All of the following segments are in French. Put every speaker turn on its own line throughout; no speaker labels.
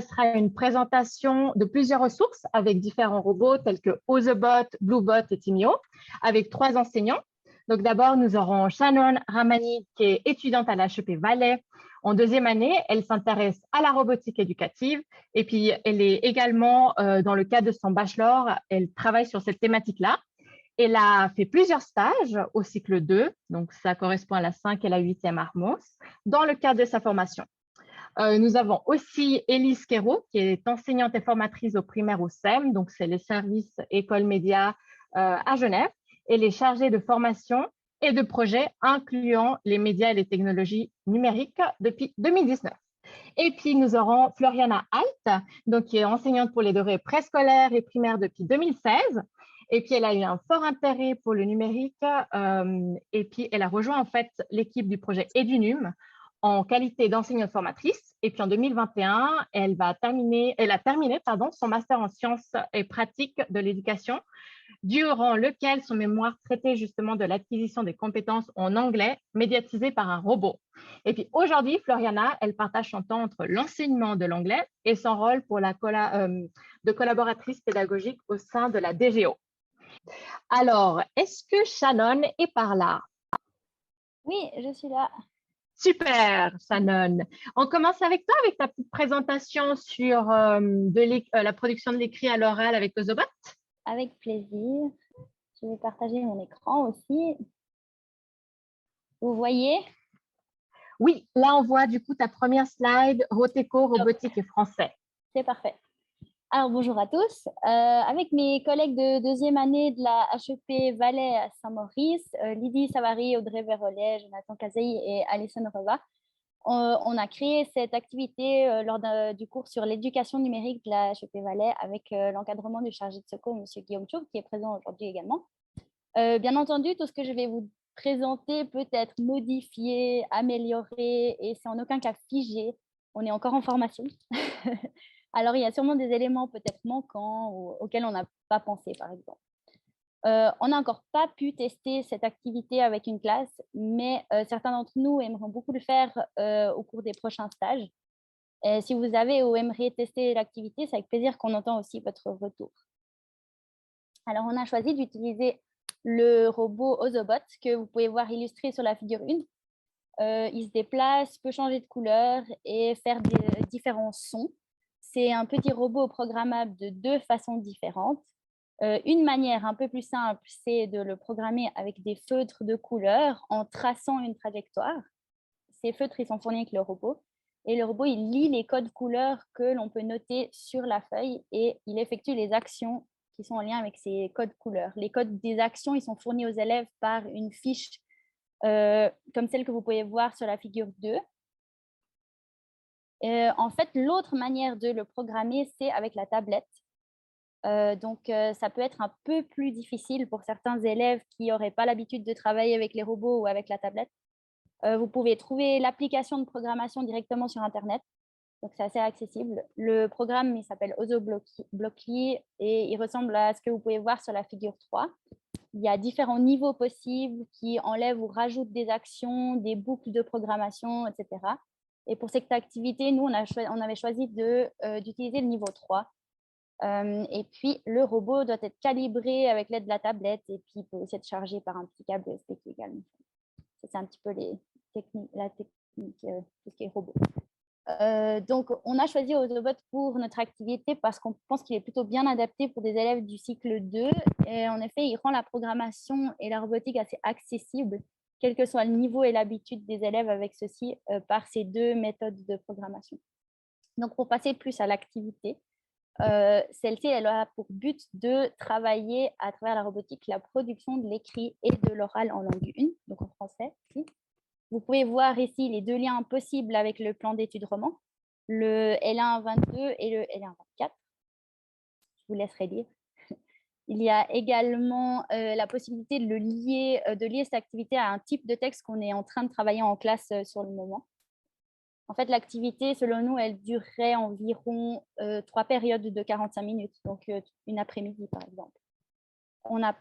ça sera une présentation de plusieurs ressources avec différents robots tels que Ozobot, Bluebot et Timio, avec 3 enseignants. Donc d'abord, nous aurons Shannon Ramani, qui est étudiante à l'HEP Valais. En 2e année, elle s'intéresse à la robotique éducative et puis elle est également, dans le cadre de son bachelor, elle travaille sur cette thématique-là. Elle a fait plusieurs stages au cycle 2, donc ça correspond à la 5 et la 8e Armos, dans le cadre de sa formation. Nous avons aussi Élise Quérault, qui est enseignante et formatrice au primaire au SEM, donc c'est les services école média à Genève. Elle est chargée de formation et de projets incluant les médias et les technologies numériques depuis 2019. Et puis, nous aurons Floriana Alt, donc, qui est enseignante pour les degrés préscolaires et primaires depuis 2016. Et puis, elle a eu un fort intérêt pour le numérique. Et puis, elle a rejoint en fait l'équipe du projet EduNum en qualité d'enseignante formatrice. Et puis, en 2021, elle a terminé son master en sciences et pratiques de l'éducation, durant lequel son mémoire traitait justement de l'acquisition des compétences en anglais médiatisées par un robot. Et puis aujourd'hui, Floriana, elle partage son temps entre l'enseignement de l'anglais et son rôle pour de collaboratrice pédagogique au sein de la DGO. Alors, est-ce que Shannon est par là?
Oui, je suis là.
Super, Shannon. On commence avec toi, avec ta petite présentation sur la production de l'écrit à l'oral avec Ozobot.
Avec plaisir. Je vais partager mon écran aussi. Vous voyez?
Oui, là, on voit du coup ta première slide, Roteco, robotique et français.
C'est parfait. Alors, bonjour à tous. Avec mes collègues de 2e année de la HEP Valais à Saint-Maurice, Lydie Savary, Audrey Verollet, Jonathan Cazeille et Alison Reva, on a créé cette activité lors du cours sur l'éducation numérique de la HEP Valais avec l'encadrement du chargé de secours, M. Guillaume Chauve, qui est présent aujourd'hui également. Bien entendu, tout ce que je vais vous présenter peut être modifié, amélioré, et c'est en aucun cas figé. On est encore en formation. Alors, il y a sûrement des éléments peut-être manquants auxquels on n'a pas pensé, par exemple. On n'a encore pas pu tester cette activité avec une classe, mais certains d'entre nous aimeront beaucoup le faire au cours des prochains stages. Et si vous avez ou aimeriez tester l'activité, c'est avec plaisir qu'on entend aussi votre retour. Alors, on a choisi d'utiliser le robot Ozobot que vous pouvez voir illustré sur la figure 1. Il se déplace, peut changer de couleur et faire différents sons. C'est un petit robot programmable de 2 façons différentes. Une manière un peu plus simple, c'est de le programmer avec des feutres de couleur en traçant une trajectoire. Ces feutres, ils sont fournis avec le robot. Et le robot, il lit les codes couleurs que l'on peut noter sur la feuille et il effectue les actions qui sont en lien avec ces codes couleurs. Les codes des actions, ils sont fournis aux élèves par une fiche comme celle que vous pouvez voir sur la figure 2. En fait, l'autre manière de le programmer, c'est avec la tablette. Ça peut être un peu plus difficile pour certains élèves qui n'auraient pas l'habitude de travailler avec les robots ou avec la tablette. Vous pouvez trouver l'application de programmation directement sur Internet. Donc, c'est assez accessible. Le programme, il s'appelle Ozoblockly et il ressemble à ce que vous pouvez voir sur la figure 3. Il y a différents niveaux possibles qui enlèvent ou rajoutent des actions, des boucles de programmation, etc. Et pour cette activité, nous, on avait choisi d'utiliser le niveau 3. Et puis, le robot doit être calibré avec l'aide de la tablette et puis il peut aussi être chargé par un petit câble USB également. C'est un petit peu la technique, tout ce qui est robot. Donc, on a choisi Ozobot pour notre activité parce qu'on pense qu'il est plutôt bien adapté pour des élèves du cycle 2. Et en effet, il rend la programmation et la robotique assez accessible, quel que soit le niveau et l'habitude des élèves avec ceci, par ces 2 méthodes de programmation. Donc, pour passer plus à l'activité, celle-ci, elle a pour but de travailler à travers la robotique la production de l'écrit et de l'oral en langue 1, donc en français. Ici. Vous pouvez voir ici les 2 liens possibles avec le plan d'études roman, le L1-22 et le L1-24. Je vous laisserai lire. Il y a également la possibilité de lier cette activité à un type de texte qu'on est en train de travailler en classe sur le moment. En fait, l'activité, selon nous, elle durerait environ 3 périodes de 45 minutes, donc une après-midi, par exemple. On n'a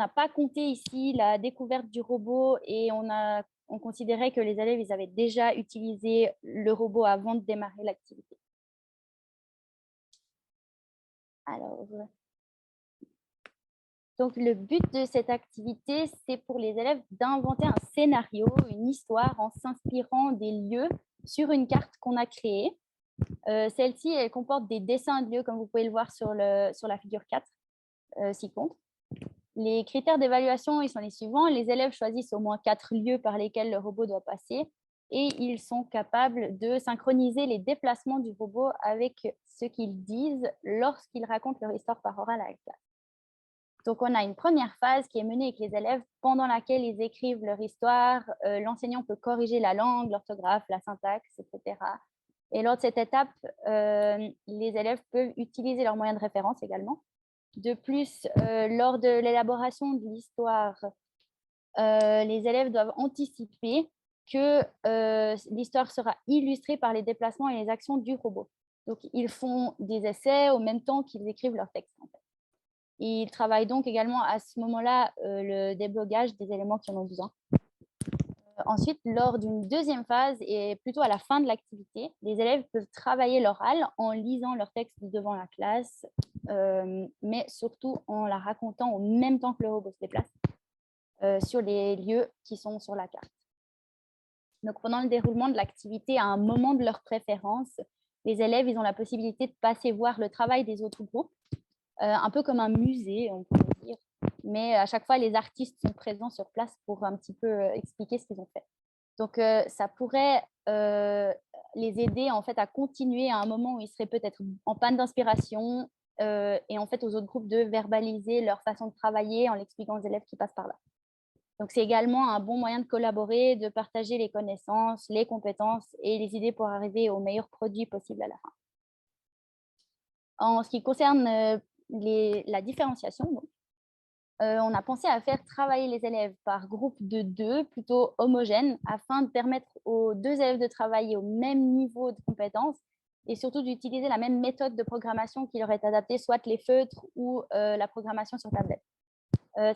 pas compté ici la découverte du robot et on considérait que les élèves ils avaient déjà utilisé le robot avant de démarrer l'activité. Alors, donc, le but de cette activité, c'est pour les élèves d'inventer un scénario, une histoire en s'inspirant des lieux sur une carte qu'on a créée. Celle-ci, elle comporte des dessins de lieux, comme vous pouvez le voir sur la figure 4, ci-contre. Les critères d'évaluation, ils sont les suivants. Les élèves choisissent au moins 4 lieux par lesquels le robot doit passer et ils sont capables de synchroniser les déplacements du robot avec ce qu'ils disent lorsqu'ils racontent leur histoire par oral à la classe. Donc, on a une première phase qui est menée avec les élèves pendant laquelle ils écrivent leur histoire. L'enseignant peut corriger la langue, l'orthographe, la syntaxe, etc. Et lors de cette étape, les élèves peuvent utiliser leurs moyens de référence également. De plus, lors de l'élaboration de l'histoire, les élèves doivent anticiper que l'histoire sera illustrée par les déplacements et les actions du robot. Donc, ils font des essais au même temps qu'ils écrivent leur texte, en fait. Ils travaillent donc également à ce moment-là le déblogage des éléments qui en ont besoin. Ensuite, lors d'une deuxième phase et plutôt à la fin de l'activité, les élèves peuvent travailler l'oral en lisant leur texte devant la classe, mais surtout en la racontant en même temps que le robot se déplace sur les lieux qui sont sur la carte. Donc, pendant le déroulement de l'activité, à un moment de leur préférence, les élèves ils ont la possibilité de passer voir le travail des autres groupes, un peu comme un musée, on pourrait dire. Mais à chaque fois, les artistes sont présents sur place pour un petit peu expliquer ce qu'ils ont fait. Donc, ça pourrait les aider en fait à continuer à un moment où ils seraient peut-être en panne d'inspiration et en fait aux autres groupes de verbaliser leur façon de travailler en l'expliquant aux élèves qui passent par là. Donc, c'est également un bon moyen de collaborer, de partager les connaissances, les compétences et les idées pour arriver au meilleur produit possible à la fin. En ce qui concerne la différenciation, donc, on a pensé à faire travailler les élèves par groupe de 2, plutôt homogènes, afin de permettre aux 2 élèves de travailler au même niveau de compétences et surtout d'utiliser la même méthode de programmation qui leur est adaptée, soit les feutres ou la programmation sur tablette.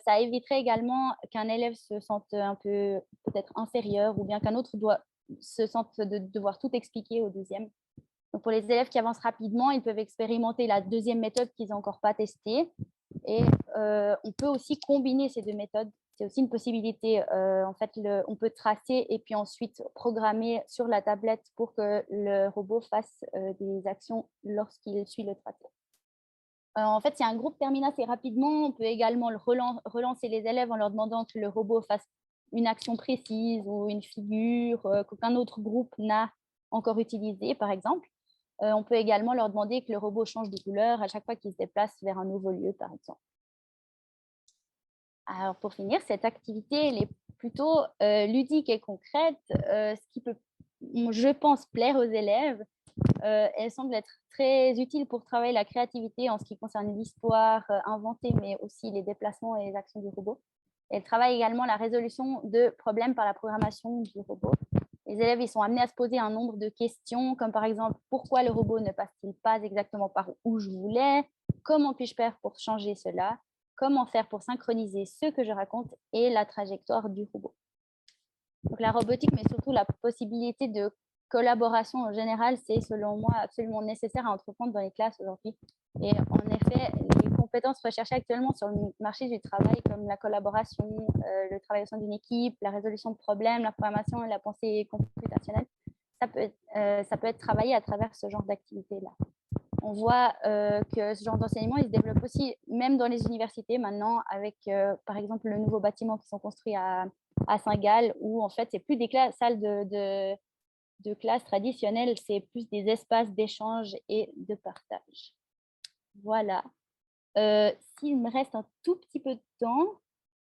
Ça éviterait également qu'un élève se sente un peu peut-être inférieur ou bien qu'un autre se sente de devoir tout expliquer au deuxième. Donc, pour les élèves qui avancent rapidement, ils peuvent expérimenter la deuxième méthode qu'ils n'ont encore pas testée. Et on peut aussi combiner ces 2 méthodes. C'est aussi une possibilité. En fait, on peut tracer et puis ensuite programmer sur la tablette pour que le robot fasse des actions lorsqu'il suit le tracé. En fait, si un groupe termine assez rapidement, on peut également relancer les élèves en leur demandant que le robot fasse une action précise ou une figure qu'aucun autre groupe n'a encore utilisée, par exemple. On peut également leur demander que le robot change de couleur à chaque fois qu'il se déplace vers un nouveau lieu, par exemple. Alors, pour finir, cette activité, elle est plutôt ludique et concrète, ce qui peut, je pense, plaire aux élèves. Elle semble être très utile pour travailler la créativité en ce qui concerne l'histoire inventée, mais aussi les déplacements et les actions du robot. Elle travaille également la résolution de problèmes par la programmation du robot. Les élèves ils sont amenés à se poser un nombre de questions, comme par exemple, pourquoi le robot ne passe-t-il pas exactement par où je voulais? Comment puis-je faire pour changer cela? Comment faire pour synchroniser ce que je raconte et la trajectoire du robot? Donc, la robotique, mais surtout la possibilité de collaboration en général, c'est selon moi absolument nécessaire à entreprendre dans les classes aujourd'hui. Et en effet, les compétences recherchées actuellement sur le marché du travail, comme la collaboration, le travail au sein d'une équipe, la résolution de problèmes, la programmation et la pensée computationnelle, ça peut être travaillé à travers ce genre d'activité-là. On voit que ce genre d'enseignement, il se développe aussi même dans les universités maintenant, avec par exemple le nouveau bâtiment qui sont construits à Saint-Gall, où en fait, c'est plus des salles de classe traditionnelles, c'est plus des espaces d'échange et de partage. Voilà. S'il me reste un tout petit peu de temps,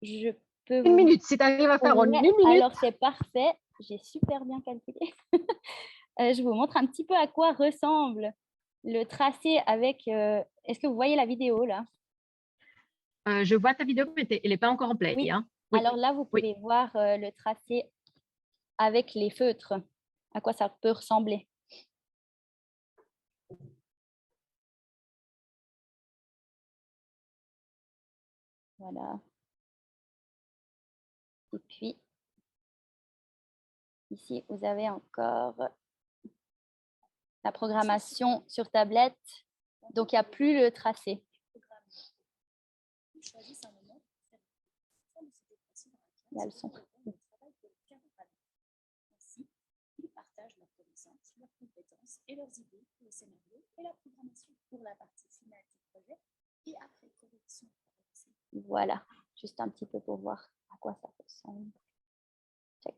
je peux
Une minute, si tu arrives à faire en 1 minute.
Alors, c'est parfait. J'ai super bien calculé. Je vous montre un petit peu à quoi ressemble le tracé avec... Est-ce que vous voyez la vidéo là?
Je vois ta vidéo, mais elle n'est pas encore en play.
Oui.
Hein? Oui.
Alors là, vous pouvez voir le tracé avec les feutres, à quoi ça peut ressembler. Voilà. Et puis, ici, vous avez encore la programmation sur tablette. Donc, il n'y a plus le tracé. Là, elles sont.
Ils partagent leurs connaissances, leurs compétences et leurs idées pour le scénario et la programmation pour la partie finale du projet et après correction.
Voilà, juste un petit peu pour voir à quoi ça ressemble. Check.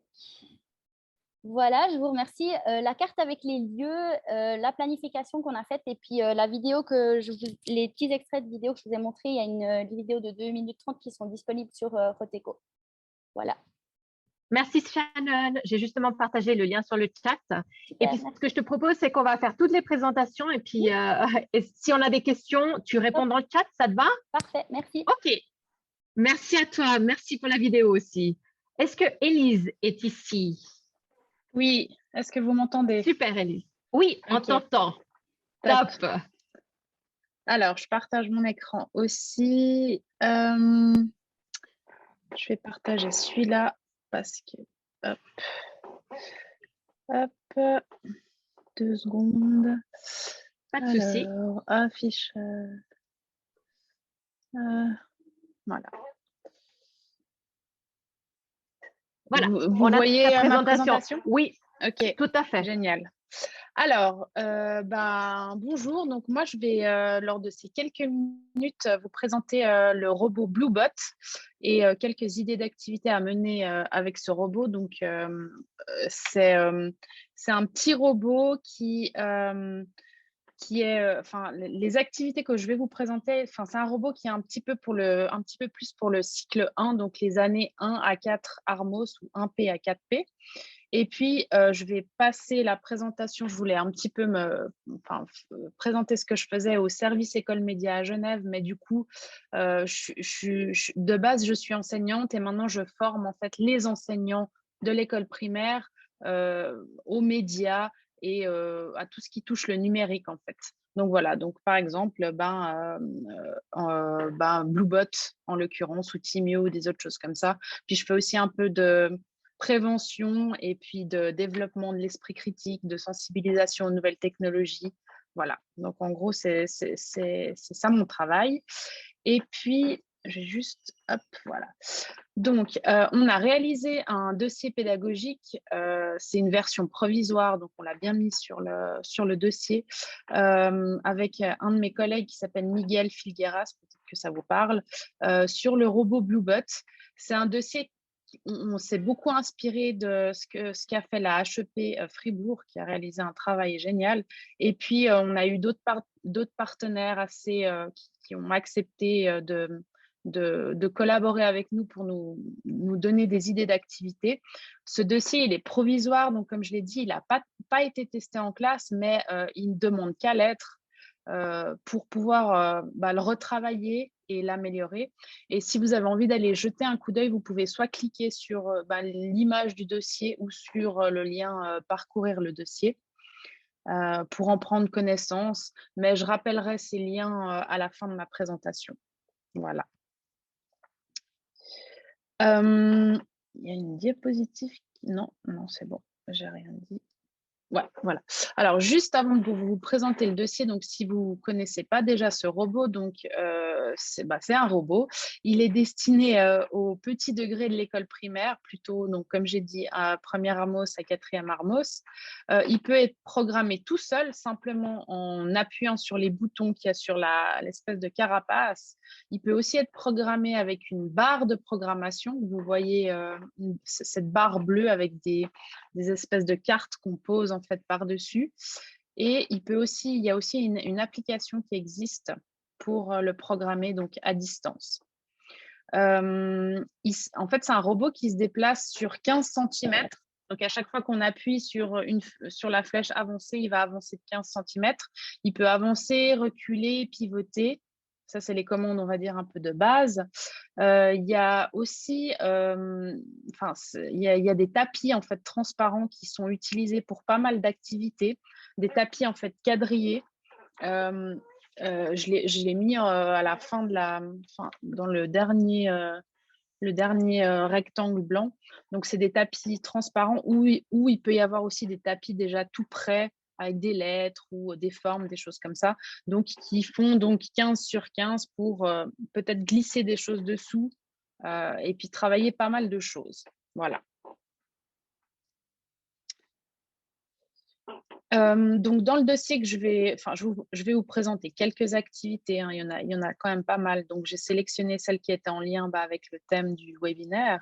Voilà, je vous remercie. La carte avec les lieux, la planification qu'on a faite et puis la vidéo les petits extraits de vidéo que je vous ai montrés, il y a une vidéo de 2 minutes 30 qui sont disponibles sur Roteco. Voilà.
Merci Shannon. J'ai justement partagé le lien sur le chat.
Super,
et puis, ce que je te propose, c'est qu'on va faire toutes les présentations. Et puis, et si on a des questions, tu réponds dans le chat, ça te va?
Parfait, merci.
OK. Merci à toi. Merci pour la vidéo aussi. Est-ce que Élise est ici?
Oui. Est-ce que vous m'entendez?
Super, Élise. Oui, on t'entend. Top.
Alors, je partage mon écran aussi. Je vais partager celui-là parce que... Hop. Hop. 2 secondes.
Pas de souci.
Alors, affichage. Voilà.
Voilà.
Vous
On a
voyez
ta
ma présentation?
Oui,
OK.
tout à fait.
Génial. Alors, bonjour. Donc, moi, je vais, lors de ces quelques minutes, vous présenter le robot Bluebot et quelques idées d'activités à mener avec ce robot. Donc, c'est un petit robot qui est, les activités que je vais vous présenter, c'est un robot qui est un petit peu plus pour le cycle 1, donc les années 1 à 4 Armos ou 1P à 4P. Et puis, je vais passer la présentation. Je voulais un petit peu présenter ce que je faisais au service École Média à Genève, mais du coup, de base, je suis enseignante et maintenant, je forme en fait les enseignants de l'école primaire aux médias et à tout ce qui touche le numérique en fait. Donc voilà, donc par exemple, Bluebot en l'occurrence ou Timio ou des autres choses comme ça. Puis je fais aussi un peu de prévention et puis de développement de l'esprit critique, de sensibilisation aux nouvelles technologies. Voilà, donc en gros, c'est ça mon travail. Et puis, j'ai juste, hop, voilà. Donc, on a réalisé un dossier pédagogique. C'est une version provisoire, donc on l'a bien mis sur le dossier avec un de mes collègues qui s'appelle Miguel Filgueras, peut-être que ça vous parle, sur le robot Bluebot. C'est un dossier on s'est beaucoup inspiré de ce qu'a fait la HEP Fribourg, qui a réalisé un travail génial. Et puis, on a eu d'autres partenaires qui ont accepté de collaborer avec nous pour nous donner des idées d'activités. Ce dossier, il est provisoire, donc comme je l'ai dit, il n'a pas été testé en classe, mais il ne demande qu'à l'être pour pouvoir le retravailler et l'améliorer. Et si vous avez envie d'aller jeter un coup d'œil, vous pouvez soit cliquer sur l'image du dossier ou sur le lien parcourir le dossier pour en prendre connaissance. Mais je rappellerai ces liens à la fin de ma présentation. Voilà. Il y a une diapositive. Non, c'est bon, j'ai rien dit. Ouais, voilà. Alors, juste avant de vous présenter le dossier, donc si vous ne connaissez pas déjà ce robot, donc c'est un robot. Il est destiné au petit degré de l'école primaire, plutôt, donc comme j'ai dit, à première Armos, à quatrième Armos. Il peut être programmé tout seul, simplement en appuyant sur les boutons qu'il y a sur l'espèce de carapace. Il peut aussi être programmé avec une barre de programmation. Vous voyez cette barre bleue avec des espèces de cartes qu'on pose en fait par-dessus. Et il y a aussi une application qui existe pour le programmer donc à distance. En fait, c'est un robot qui se déplace sur 15 cm. Donc, à chaque fois qu'on appuie sur la flèche avancée, il va avancer de 15 cm. Il peut avancer, reculer, pivoter. Ça, c'est les commandes, on va dire, un peu de base. Il y a aussi il y a des tapis en fait, transparents qui sont utilisés pour pas mal d'activités. Des tapis en fait, quadrillés. Je l'ai mis à la fin dans le dernier rectangle blanc. Donc, c'est des tapis transparents où il peut y avoir aussi des tapis déjà tout prêts avec des lettres ou des formes, des choses comme ça. Donc, qui font donc 15 sur 15 pour peut-être glisser des choses dessous et puis travailler pas mal de choses. Voilà. Donc, dans le dossier que je vais vous présenter quelques activités, hein, il y en a quand même pas mal. Donc, j'ai sélectionné celles qui étaient en lien avec le thème du webinaire.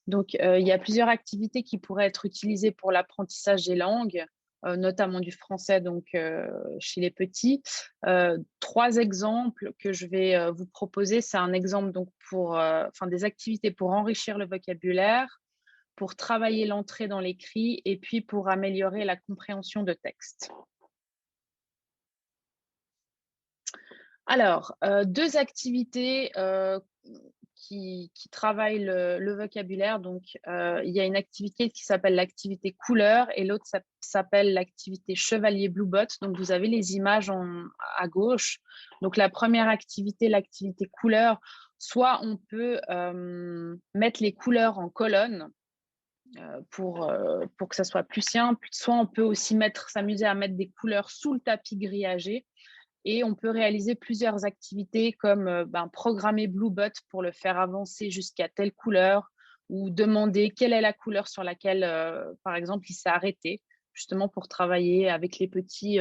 Donc, il y a plusieurs activités qui pourraient être utilisées pour l'apprentissage des langues, notamment du français donc, chez les petits. 3 exemples que je vais vous proposer. C'est un exemple donc, pour des activités pour enrichir le vocabulaire, pour travailler l'entrée dans l'écrit et puis pour améliorer la compréhension de texte. Alors, 2 activités qui travaillent le vocabulaire. Donc, il y a une activité qui s'appelle l'activité couleur et l'autre s'appelle l'activité chevalier Bluebot. Donc, vous avez les images à gauche. Donc, la première activité, l'activité couleur, soit on peut mettre les couleurs en colonne, pour que ça soit plus simple. Soit on peut aussi s'amuser à mettre des couleurs sous le tapis grillagé et on peut réaliser plusieurs activités comme programmer Bluebot pour le faire avancer jusqu'à telle couleur ou demander quelle est la couleur sur laquelle, par exemple, il s'est arrêté, justement pour travailler avec les petits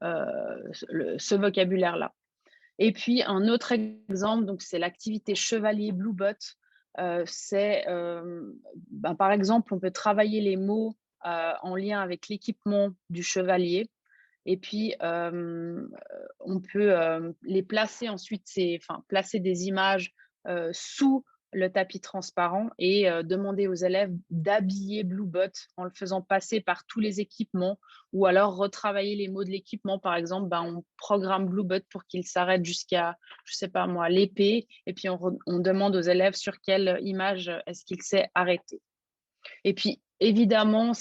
ce vocabulaire-là. Et puis, un autre exemple, donc c'est l'activité chevalier Bluebot. Par exemple, on peut travailler les mots en lien avec l'équipement du chevalier et puis on peut les placer ensuite, placer des images sous le tapis transparent et demander aux élèves d'habiller Bluebot en le faisant passer par tous les équipements ou alors retravailler les mots de l'équipement. Par exemple, on programme Bluebot pour qu'il s'arrête jusqu'à, je sais pas moi, l'épée et puis on demande aux élèves sur quelle image est-ce qu'il s'est arrêté. Et puis, évidemment,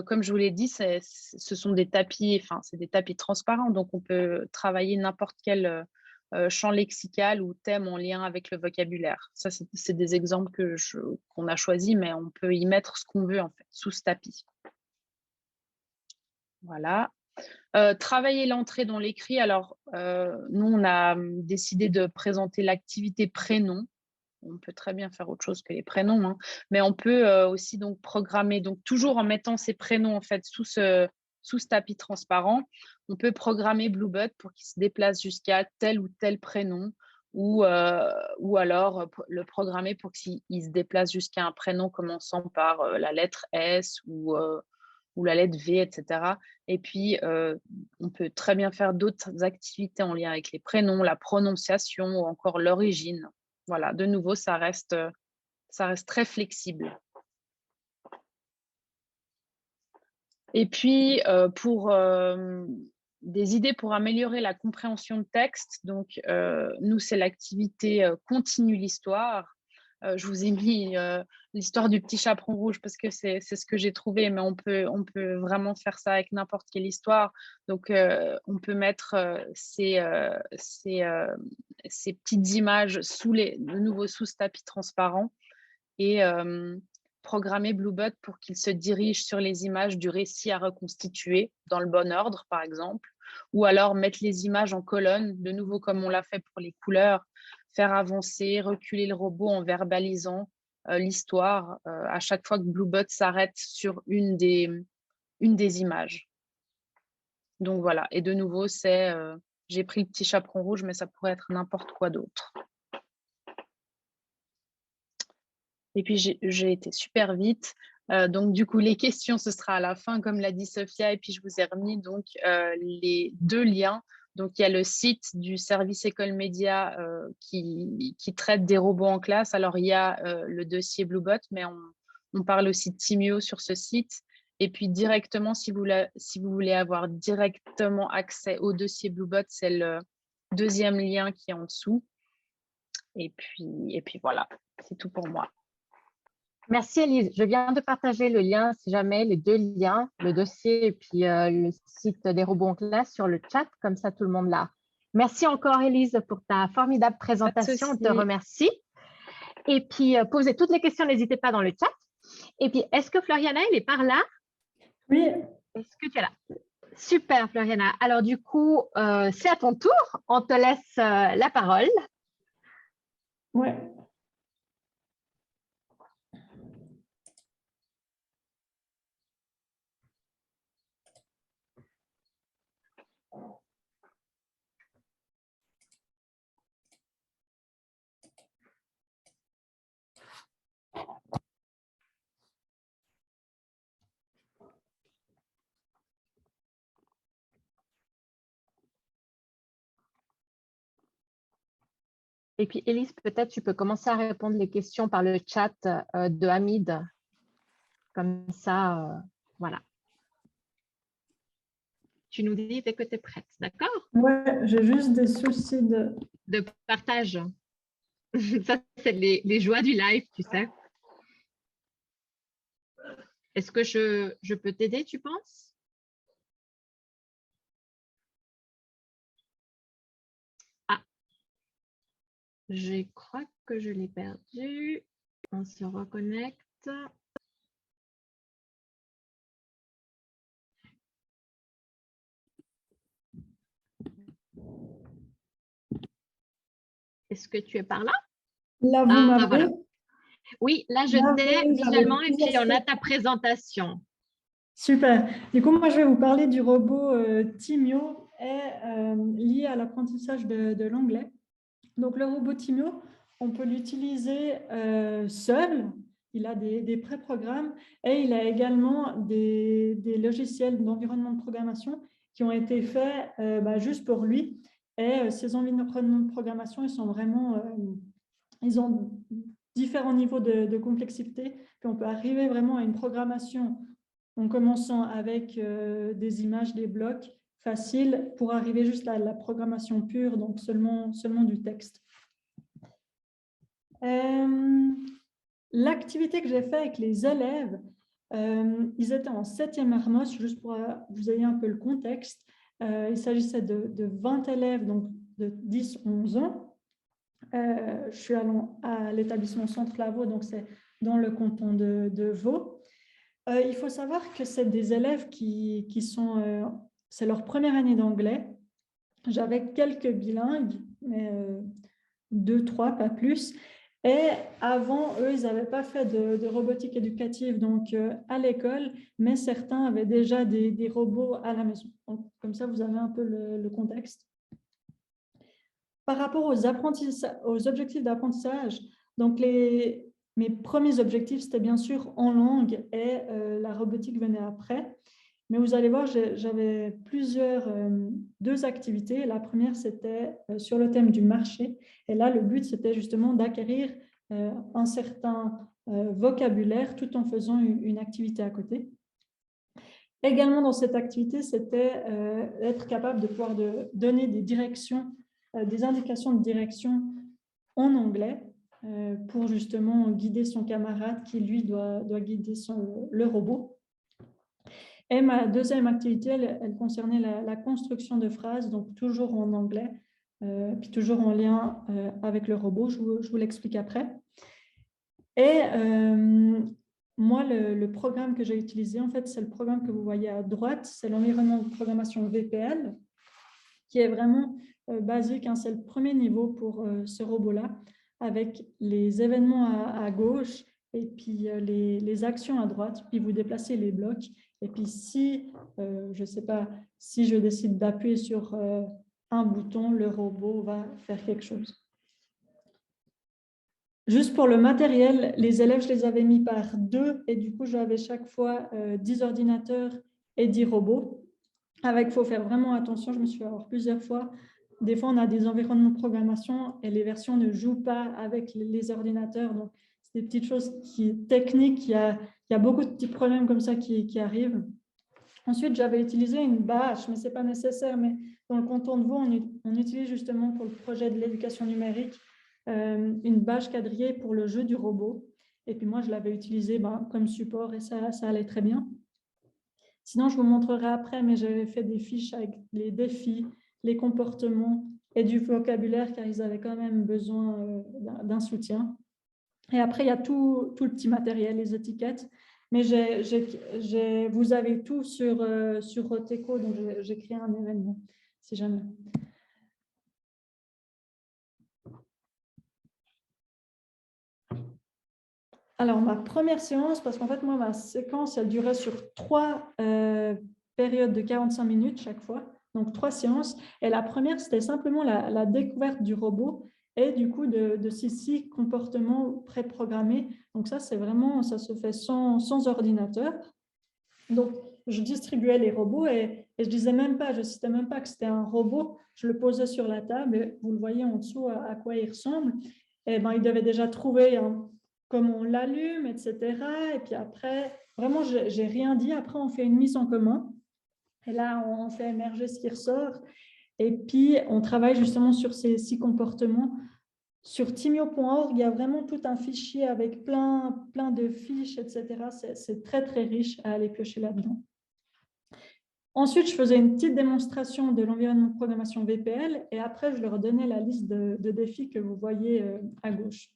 comme je vous l'ai dit, ce sont des tapis, c'est des tapis transparents, donc on peut travailler n'importe quel champ lexical ou thème en lien avec le vocabulaire. Ça, c'est des exemples qu'on a choisis, mais on peut y mettre ce qu'on veut en fait, sous ce tapis. Voilà. Travailler l'entrée dans l'écrit. Alors, nous, on a décidé de présenter l'activité prénom. On peut très bien faire autre chose que les prénoms, hein. Mais on peut aussi donc programmer, donc toujours en mettant ces prénoms en fait sous ce tapis transparent, on peut programmer Bluebot pour qu'il se déplace jusqu'à tel ou tel prénom ou alors le programmer pour qu'il se déplace jusqu'à un prénom commençant par la lettre S ou la lettre V, etc. Et puis, on peut très bien faire d'autres activités en lien avec les prénoms, la prononciation ou encore l'origine. Voilà, de nouveau, ça reste très flexible. Et puis, pour des idées pour améliorer la compréhension de texte, donc nous, c'est l'activité Continue l'histoire. Je vous ai mis l'histoire du petit chaperon rouge parce que c'est ce que j'ai trouvé, mais on peut vraiment faire ça avec n'importe quelle histoire. Donc, on peut mettre ces petites images de nouveau sous ce tapis transparent et programmer Bluebot pour qu'il se dirige sur les images du récit à reconstituer dans le bon ordre, par exemple, ou alors mettre les images en colonne, de nouveau comme on l'a fait pour les couleurs, faire avancer, reculer le robot en verbalisant l'histoire à chaque fois que Bluebot s'arrête sur une des images. Donc voilà, et de nouveau, j'ai pris le petit chaperon rouge, mais ça pourrait être n'importe quoi d'autre. Et puis, j'ai été super vite. Donc, du coup, les questions, ce sera à la fin, comme l'a dit Sophia. Et puis, je vous ai remis donc, les 2 liens. Donc, il y a le site du service École Média qui traite des robots en classe. Alors, il y a le dossier Bluebot, mais on parle aussi de Timio sur ce site. Et puis, directement, si vous voulez avoir directement accès au dossier Bluebot, c'est le 2e lien qui est en dessous. Et puis voilà, c'est tout pour moi.
Merci Elise. Je viens de partager le lien, si jamais, les 2 liens, le dossier et puis le site des robots en classe sur le chat, comme ça tout le monde l'a. Merci encore Elise pour ta formidable présentation, on te remercie. Et puis posez toutes les questions, n'hésitez pas dans le chat. Et puis, est-ce que Floriana, elle est par là?
Oui,
Est-ce que tu es là? Super, Floriana. Alors, du coup, c'est à ton tour. On te laisse la parole.
Ouais.
Et puis, Élise, peut-être tu peux commencer à répondre les questions par le chat de Hamid. Comme ça, voilà. Tu nous dis dès que tu es prête, d'accord?
Ouais, j'ai juste des soucis de...
De partage. Ça, c'est les joies du live, tu sais. Est-ce que je peux t'aider, tu penses? Ah, je crois que je l'ai perdu. On se reconnecte. Est-ce que tu es par là?
Là, vous
Ah,
m'avez...
voilà. Oui, là, je
Là,
t'ai
oui, j'avais
visuellement et puis
plusieurs
on a
choses.
ta présentation.
Super. Du coup, moi, je vais vous parler du robot Timio lié à l'apprentissage de l'anglais. Donc, le robot Timio, on peut l'utiliser seul. Il a des pré-programmes et il a également des logiciels d'environnement de programmation qui ont été faits juste pour lui. Et ces environnements de programmation, ils sont vraiment... ils ont différents niveaux de complexité. Puis on peut arriver vraiment à une programmation en commençant avec des images, des blocs faciles pour arriver juste à la programmation pure, donc seulement du texte. L'activité que j'ai faite avec les élèves, ils étaient en 7e Hermos, juste pour que vous ayez un peu le contexte. Il s'agissait de 20 élèves, donc de 10-11 ans. Je suis à l'établissement Centre Lavaux, donc c'est dans le canton de Vaud. Il faut savoir que c'est des élèves qui sont... c'est leur première année d'anglais. J'avais quelques bilingues, mais 2, 3, pas plus. Et avant, eux, ils n'avaient pas fait de robotique éducative donc à l'école, mais certains avaient déjà des robots à la maison. Donc, comme ça, vous avez un peu le contexte. Par rapport aux objectifs d'apprentissage, donc mes premiers objectifs, c'était bien sûr en langue et la robotique venait après. Mais vous allez voir, j'avais deux activités. La première, c'était sur le thème du marché. Et là, le but, c'était justement d'acquérir un certain vocabulaire tout en faisant une activité à côté. Également, dans cette activité, c'était être capable de pouvoir donner des directions, des indications de direction en anglais pour justement guider son camarade qui, lui, doit guider le robot. Et ma deuxième activité, elle concernait la construction de phrases, donc toujours en anglais, puis toujours en lien avec le robot. Je vous l'explique après. Et moi, le programme que j'ai utilisé, en fait, c'est le programme que vous voyez à droite, c'est l'environnement de programmation VPL, qui est vraiment basique. Hein, c'est le premier niveau pour ce robot-là, avec les événements à gauche et puis les actions à droite, puis vous déplacez les blocs. Et puis si, je ne sais pas, si je décide d'appuyer sur un bouton, le robot va faire quelque chose. Juste pour le matériel, les élèves, je les avais mis par 2 et du coup, j'avais chaque fois 10 ordinateurs et 10 robots. Il faut faire vraiment attention, je me suis fait avoir plusieurs fois. Des fois, on a des environnements de programmation et les versions ne jouent pas avec les ordinateurs. Donc, c'est des petites choses techniques. Il y a beaucoup de petits problèmes comme ça qui arrivent. Ensuite, j'avais utilisé une bâche, mais ce n'est pas nécessaire. Mais dans le canton de Vaud, on utilise justement pour le projet de l'éducation numérique une bâche quadrillée pour le jeu du robot. Et puis moi, je l'avais utilisé comme support et ça allait très bien. Sinon, je vous montrerai après, mais j'avais fait des fiches avec les défis, les comportements et du vocabulaire, car ils avaient quand même besoin d'un soutien. Et après, il y a tout le petit matériel, les étiquettes. Mais vous avez tout sur Roteco, donc j'ai créé un événement, si jamais. Alors, ma première séance, parce qu'en fait, moi, ma séquence, elle durait sur 3 périodes de 45 minutes chaque fois, donc 3 séances. Et la première, c'était simplement la découverte du robot et du coup de ces 6 comportements préprogrammés. Donc ça, c'est vraiment, ça se fait sans ordinateur. Donc, je distribuais les robots et je disais même pas, je ne citais même pas que c'était un robot. Je le posais sur la table et vous le voyez en dessous à quoi il ressemble. Et ben, il devait déjà trouver comment on l'allume, etc. Et puis après, vraiment, j'ai rien dit. Après, on fait une mise en commun. Et là, on fait émerger ce qui ressort. Et puis, on travaille justement sur ces 6 comportements. Sur timio.org, il y a vraiment tout un fichier avec plein de fiches, etc. C'est très, très riche à aller piocher là-dedans. Ensuite, je faisais une petite démonstration de l'environnement de programmation VPL et après, je leur donnais la liste de défis que vous voyez à gauche.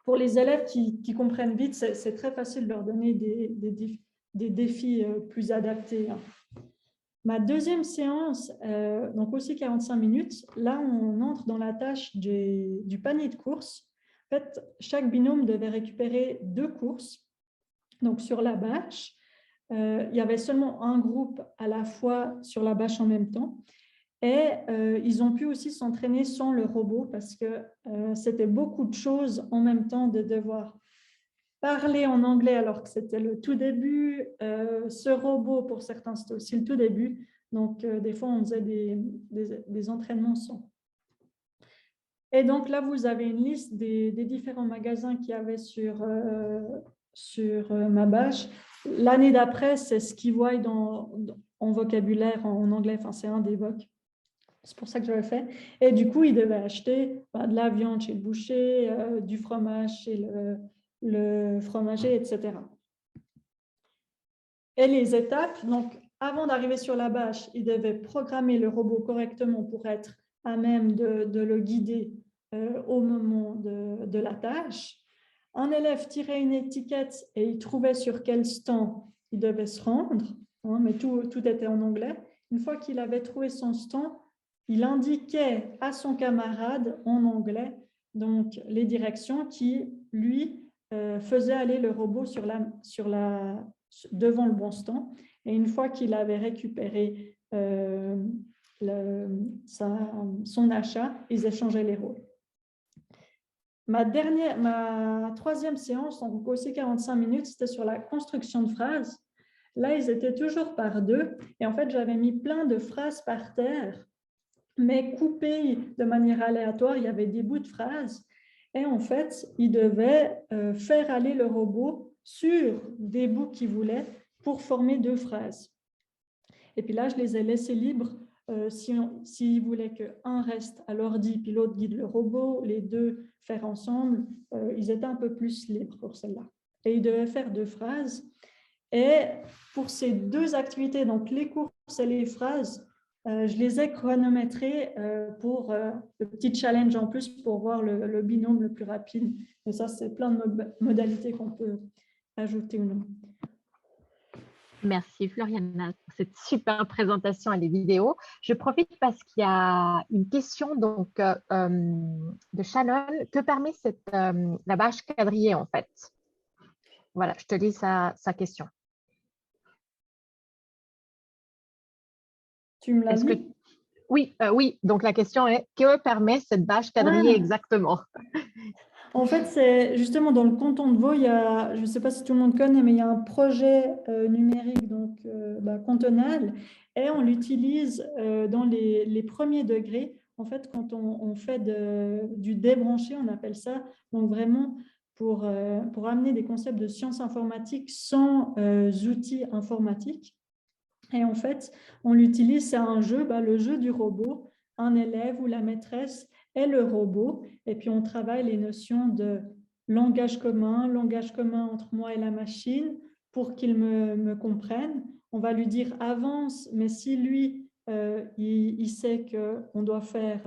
Pour les élèves qui comprennent vite, c'est très facile de leur donner des défis plus adaptés. Ma deuxième séance, donc aussi 45 minutes, là, on entre dans la tâche du panier de courses. En fait, chaque binôme devait récupérer 2 courses. Donc, sur la bâche, il y avait seulement un groupe à la fois sur la bâche en même temps. Et ils ont pu aussi s'entraîner sans le robot parce que c'était beaucoup de choses en même temps de devoir parler en anglais alors que c'était le tout début. Ce robot, pour certains, c'était aussi le tout début. Donc, des fois, on faisait des entraînements sans. Et donc, là, vous avez une liste des différents magasins qu'il y avait sur ma bâche. L'année d'après, c'est ce qu'ils voient en vocabulaire en anglais. Enfin, c'est un des vocs. C'est pour ça que j'avais fait. Et du coup, ils devaient acheter de la viande chez le boucher, du fromage chez le fromager, etc. Et les étapes, donc avant d'arriver sur la bâche, ils devaient programmer le robot correctement pour être à même de le guider au moment de la tâche. Un élève tirait une étiquette et il trouvait sur quel stand il devait se rendre, mais tout était en anglais. Une fois qu'il avait trouvé son stand, il indiquait à son camarade en anglais donc les directions qui, lui, faisait aller le robot devant le bon stand. Et une fois qu'il avait récupéré son achat, ils échangeaient les rôles. Ma troisième séance, donc aussi 45 minutes, c'était sur la construction de phrases. Là, ils étaient toujours par 2. Et en fait, j'avais mis plein de phrases par terre, mais coupées de manière aléatoire. Il y avait des bouts de phrases. Et en fait, ils devaient faire aller le robot sur des bouts qu'ils voulaient pour former 2 phrases. Et puis là, je les ai laissés libres. S'ils voulaient qu'un reste à l'ordi, puis l'autre guide le robot, les 2 faire ensemble, ils étaient un peu plus libres pour celle-là. Et ils devaient faire 2 phrases. Et pour ces 2 activités, donc les courses et les phrases, je les ai chronométrées pour le petit challenge en plus pour voir le binôme le plus rapide. Et ça, c'est plein de modalités qu'on peut ajouter ou non.
Merci Floriana pour cette super présentation et les vidéos. Je profite parce qu'il y a une question donc, de Shannon. Que permet la bâche quadrillée en fait? Voilà, je te lis sa question.
Tu me l'as dit?
Oui, donc la question est, que permet cette bâche quadrillée exactement?
En fait, c'est justement dans le canton de Vaud, je ne sais pas si tout le monde connaît, mais il y a un projet numérique donc, cantonal et on l'utilise dans les premiers degrés. En fait, quand on fait du débranché, on appelle ça, donc vraiment pour amener des concepts de sciences informatiques sans outils informatiques. Et en fait, on l'utilise, c'est un jeu, le jeu du robot, un élève ou la maîtresse et le robot. Et puis, on travaille les notions de langage commun entre moi et la machine pour qu'il me comprenne. On va lui dire avance, mais si lui, il sait qu'on doit faire,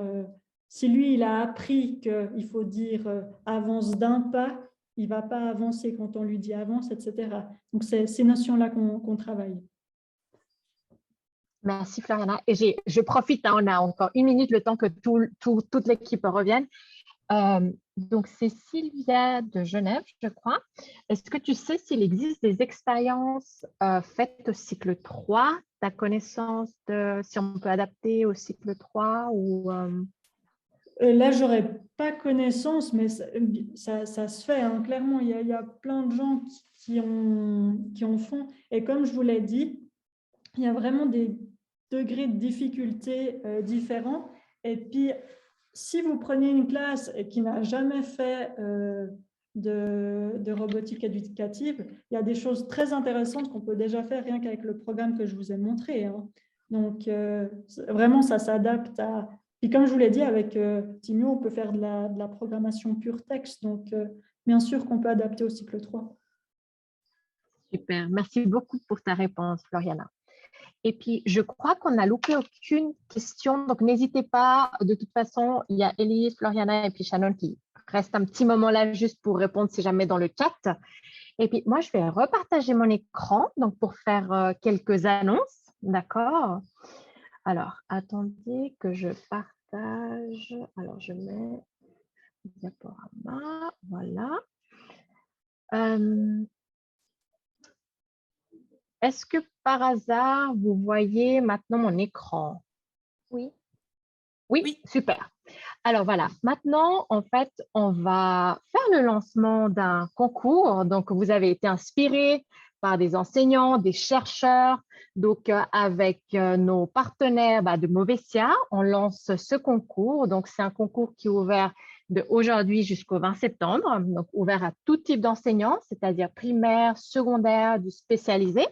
si lui, il a appris qu'il faut dire avance d'un pas, il ne va pas avancer quand on lui dit avance, etc. Donc, c'est ces notions-là qu'on travaille.
Merci Floriana. Et je profite, hein, on a encore 1 minute, le temps que toute l'équipe revienne. Donc, c'est Sylvia de Genève, je crois. Est-ce que tu sais s'il existe des expériences faites au cycle 3, ta connaissance de si on peut adapter au cycle 3 ou
Là, je n'aurais pas connaissance, mais ça se fait, hein. Clairement, il y a plein de gens qui en font. Et comme je vous l'ai dit, il y a vraiment des degrés de difficulté différents. Et puis, si vous prenez une classe qui n'a jamais fait de robotique éducative, il y a des choses très intéressantes qu'on peut déjà faire rien qu'avec le programme que je vous ai montré, hein. Donc, vraiment, ça s'adapte à... Et comme je vous l'ai dit, avec Timio, on peut faire de la programmation pure texte. Donc, bien sûr qu'on peut adapter au cycle 3.
Super, merci beaucoup pour ta réponse, Floriana. Et puis, je crois qu'on n'a loupé aucune question, donc n'hésitez pas. De toute façon, il y a Elise, Floriana et puis Shannon qui restent un petit moment là juste pour répondre si jamais dans le chat. Et puis, moi, je vais repartager mon écran donc pour faire quelques annonces, d'accord? Alors, attendez que je partage. Alors, je mets diaporama, voilà. Est-ce que par hasard, vous voyez maintenant mon écran?
Oui.
Oui, super. Alors voilà, maintenant, en fait, on va faire le lancement d'un concours. Donc, vous avez été inspiré par des enseignants, des chercheurs. Donc, avec nos partenaires de Movesia, on lance ce concours. Donc, c'est un concours qui est ouvert de aujourd'hui jusqu'au 20 septembre, donc ouvert à tout type d'enseignants, c'est-à-dire primaire, secondaire, du spécialisé.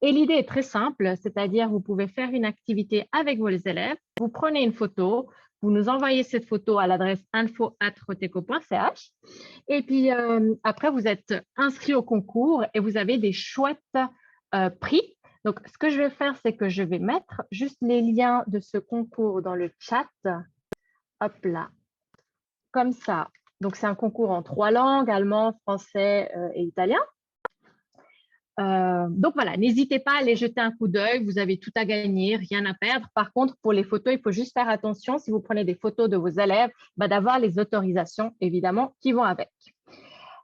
Et l'idée est très simple, c'est-à-dire vous pouvez faire une activité avec vos élèves, vous prenez une photo, vous nous envoyez cette photo à l'adresse info@roteco.ch et puis après, vous êtes inscrit au concours et vous avez des chouettes prix. Donc, ce que je vais faire, c'est que je vais mettre juste les liens de ce concours dans le chat. Hop là, comme ça. Donc, c'est un concours en 3 langues, allemand, français et italien. Donc voilà, n'hésitez pas à aller jeter un coup d'œil, vous avez tout à gagner, rien à perdre. Par contre, pour les photos, il faut juste faire attention, si vous prenez des photos de vos élèves, d'avoir les autorisations, évidemment, qui vont avec.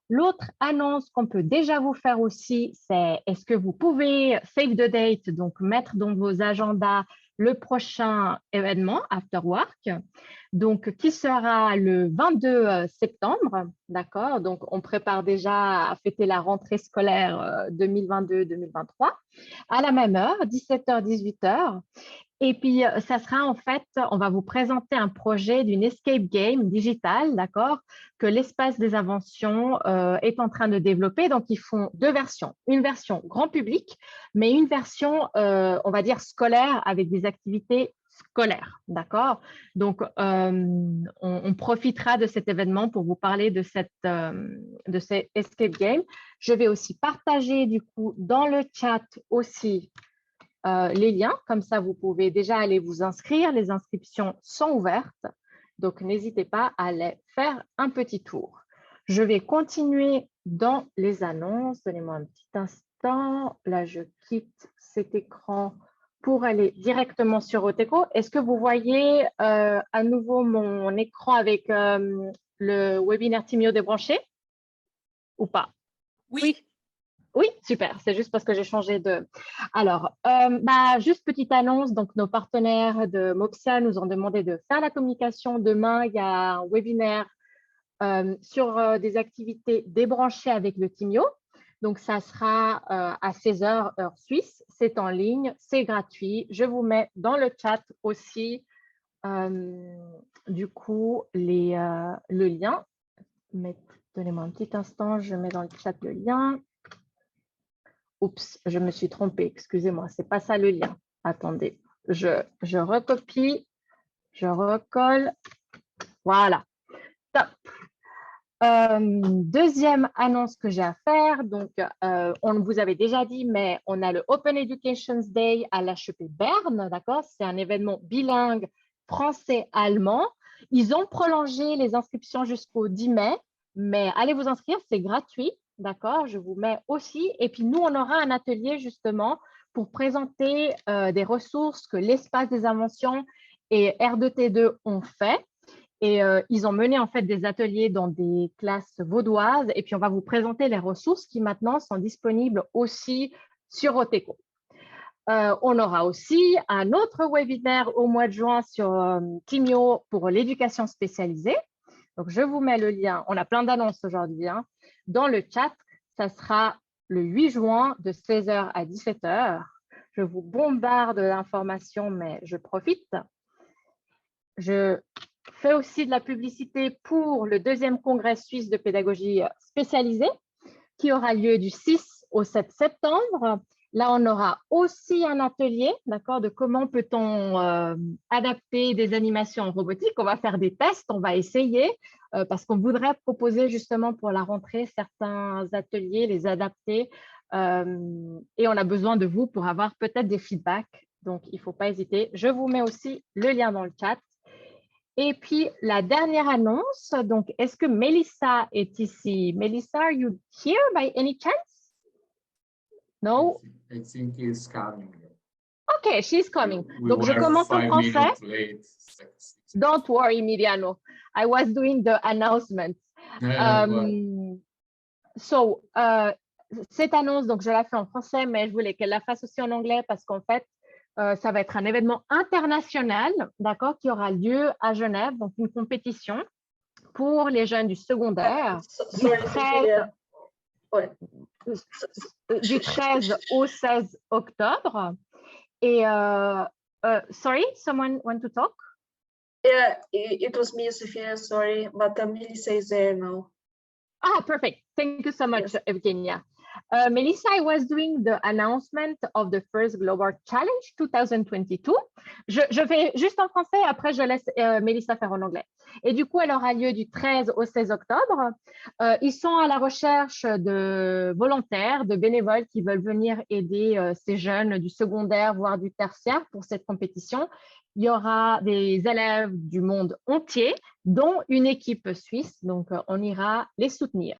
L'autre annonce qu'on peut déjà vous faire aussi, c'est est-ce que vous pouvez save the date, donc mettre dans vos agendas le prochain événement, After Work, donc qui sera le 22 septembre, d'accord? Donc, on prépare déjà à fêter la rentrée scolaire 2022-2023 à la même heure, 17h, 18h. Et puis, ça sera en fait, on va vous présenter un projet d'une escape game digitale, d'accord, que l'Espace des Inventions est en train de développer. Donc, ils font 2 versions. Une version grand public, mais une version, on va dire, scolaire avec des activités scolaires, d'accord? Donc, on profitera de cet événement pour vous parler de cette escape game. Je vais aussi partager, du coup, dans le chat aussi les liens, comme ça vous pouvez déjà aller vous inscrire. Les inscriptions sont ouvertes, donc n'hésitez pas à aller faire un petit tour. Je vais continuer dans les annonces. Donnez-moi un petit instant. Là, je quitte cet écran pour aller directement sur Roteco. Est-ce que vous voyez à nouveau mon écran avec le webinaire Timio débranché ou pas?
Oui.
Oui, super. C'est juste parce que j'ai changé de… Alors, juste petite annonce. Donc, nos partenaires de Movesia nous ont demandé de faire la communication. Demain, il y a un webinaire sur des activités débranchées avec le Timio. Donc, ça sera à 16h, heure suisse. C'est en ligne, c'est gratuit. Je vous mets dans le chat aussi, du coup, le lien. Donnez-moi un petit instant, je mets dans le chat le lien. Oups, je me suis trompée, excusez-moi, ce n'est pas ça le lien. Attendez, je recopie, je recolle. Voilà, top. Deuxième annonce que j'ai à faire, donc on vous avait déjà dit, mais on a le Open Education Day à l'HEP Berne, d'accord? C'est un événement bilingue français-allemand. Ils ont prolongé les inscriptions jusqu'au 10 mai. Mais allez vous inscrire, c'est gratuit, d'accord? Je vous mets aussi. Et puis, nous, on aura un atelier justement pour présenter des ressources que l'Espace des Inventions et R2T2 ont fait. Et ils ont mené en fait des ateliers dans des classes vaudoises. Et puis, on va vous présenter les ressources qui maintenant sont disponibles aussi sur Oteco. On aura aussi un autre webinaire au mois de juin sur Timio pour l'éducation spécialisée. Donc, je vous mets le lien. On a plein d'annonces aujourd'hui. Hein. Dans le chat, ça sera le 8 juin de 16h à 17h. Je vous bombarde d'informations, mais je profite. Je fais aussi de la publicité pour le 2e congrès suisse de pédagogie spécialisée qui aura lieu du 6 au 7 septembre. Là, on aura aussi un atelier, d'accord, de comment peut-on adapter des animations en robotique. On va faire des tests, on va essayer, parce qu'on voudrait proposer justement pour la rentrée certains ateliers, les adapter. Et on a besoin de vous pour avoir peut-être des feedbacks. Donc, il ne faut pas hésiter. Je vous mets aussi le lien dans le chat. Et puis, la dernière annonce, donc, est-ce que Melissa est ici? Melissa, are you here by any chance? No?
I think he's coming.
OK, she's coming.
We
Donc, je
were
commence en
5
français.
minutes late.
Don't worry, Miriano. I was doing the announcement. Cette annonce, donc, je la fais en français, mais je voulais qu'elle la fasse aussi en anglais parce qu'en fait, ça va être un événement international, d'accord, qui aura lieu à Genève, donc une compétition pour les jeunes du secondaire du 13 au 16 octobre. Et, sorry, someone want to talk?
Yeah, it was me, Sophia, sorry, but Melissa is there now.
Ah, perfect. Thank you so much, yes. Evgenia. Melissa, I was doing the announcement of the first Global Challenge 2022. Je fais juste en français, après je laisse Melissa faire en anglais. Et du coup, elle aura lieu du 13 au 16 octobre. Ils sont à la recherche de volontaires, de bénévoles qui veulent venir aider ces jeunes du secondaire, voire du tertiaire pour cette compétition. Il y aura des élèves du monde entier, dont une équipe suisse. Donc, on ira les soutenir.